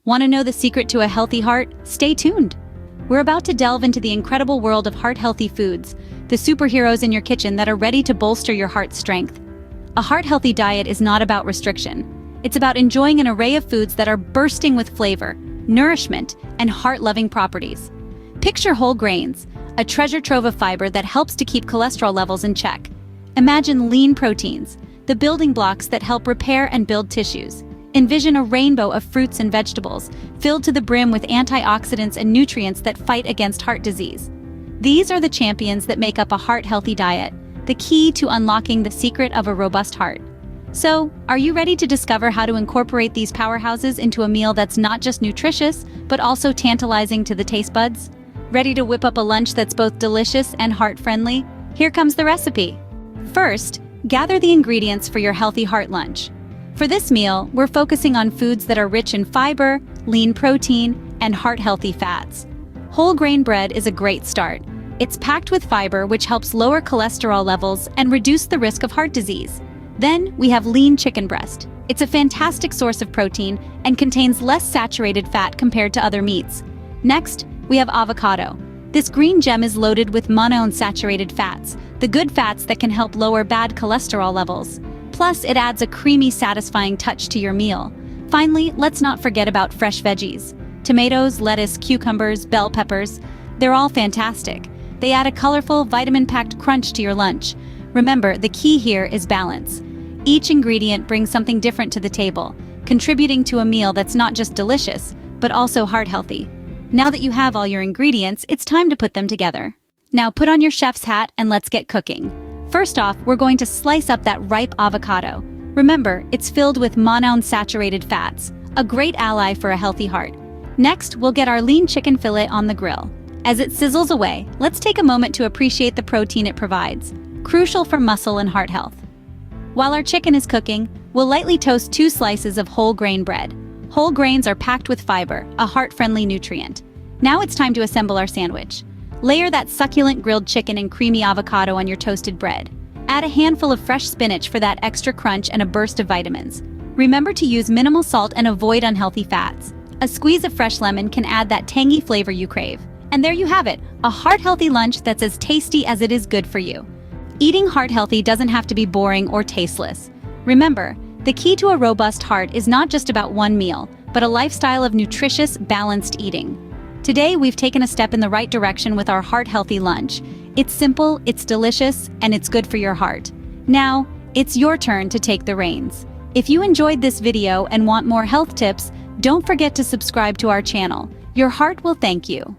Want to know the secret to a healthy heart? Stay tuned. We're about to delve into the incredible world of heart-healthy foods, the superheroes in your kitchen that are ready to bolster your heart's strength. A heart-healthy diet is not about restriction. It's about enjoying an array of foods that are bursting with flavor, nourishment, and heart-loving properties. Picture whole grains, a treasure trove of fiber that helps to keep cholesterol levels in check. Imagine lean proteins, the building blocks that help repair and build tissues. Envision a rainbow of fruits and vegetables, filled to the brim with antioxidants and nutrients that fight against heart disease. These are the champions that make up a heart-healthy diet, the key to unlocking the secret of a robust heart. So, are you ready to discover how to incorporate these powerhouses into a meal that's not just nutritious, but also tantalizing to the taste buds? Ready to whip up a lunch that's both delicious and heart-friendly? Here comes the recipe. First, gather the ingredients for your healthy heart lunch. For this meal, we're focusing on foods that are rich in fiber, lean protein, and heart-healthy fats. Whole grain bread is a great start. It's packed with fiber, which helps lower cholesterol levels and reduce the risk of heart disease. Then, we have lean chicken breast. It's a fantastic source of protein and contains less saturated fat compared to other meats. Next, we have avocado. This green gem is loaded with monounsaturated fats, the good fats that can help lower bad cholesterol levels. Plus, it adds a creamy, satisfying touch to your meal. Finally, let's not forget about fresh veggies. Tomatoes, lettuce, cucumbers, bell peppers, they're all fantastic. They add a colorful, vitamin-packed crunch to your lunch. Remember, the key here is balance. Each ingredient brings something different to the table, contributing to a meal that's not just delicious, but also heart-healthy. Now that you have all your ingredients, it's time to put them together. Now put on your chef's hat and let's get cooking. First off, we're going to slice up that ripe avocado. Remember, it's filled with monounsaturated fats, a great ally for a healthy heart. Next, we'll get our lean chicken fillet on the grill. As it sizzles away, let's take a moment to appreciate the protein it provides, crucial for muscle and heart health. While our chicken is cooking, we'll lightly toast 2 slices of whole grain bread. Whole grains are packed with fiber, a heart-friendly nutrient. Now it's time to assemble our sandwich. Layer that succulent grilled chicken and creamy avocado on your toasted bread. Add a handful of fresh spinach for that extra crunch and a burst of vitamins. Remember to use minimal salt and avoid unhealthy fats. A squeeze of fresh lemon can add that tangy flavor you crave. And there you have it, a heart-healthy lunch that's as tasty as it is good for you. Eating heart-healthy doesn't have to be boring or tasteless. Remember, the key to a robust heart is not just about one meal, but a lifestyle of nutritious, balanced eating. Today, we've taken a step in the right direction with our heart-healthy lunch. It's simple, it's delicious, and it's good for your heart. Now, it's your turn to take the reins. If you enjoyed this video and want more health tips, don't forget to subscribe to our channel. Your heart will thank you.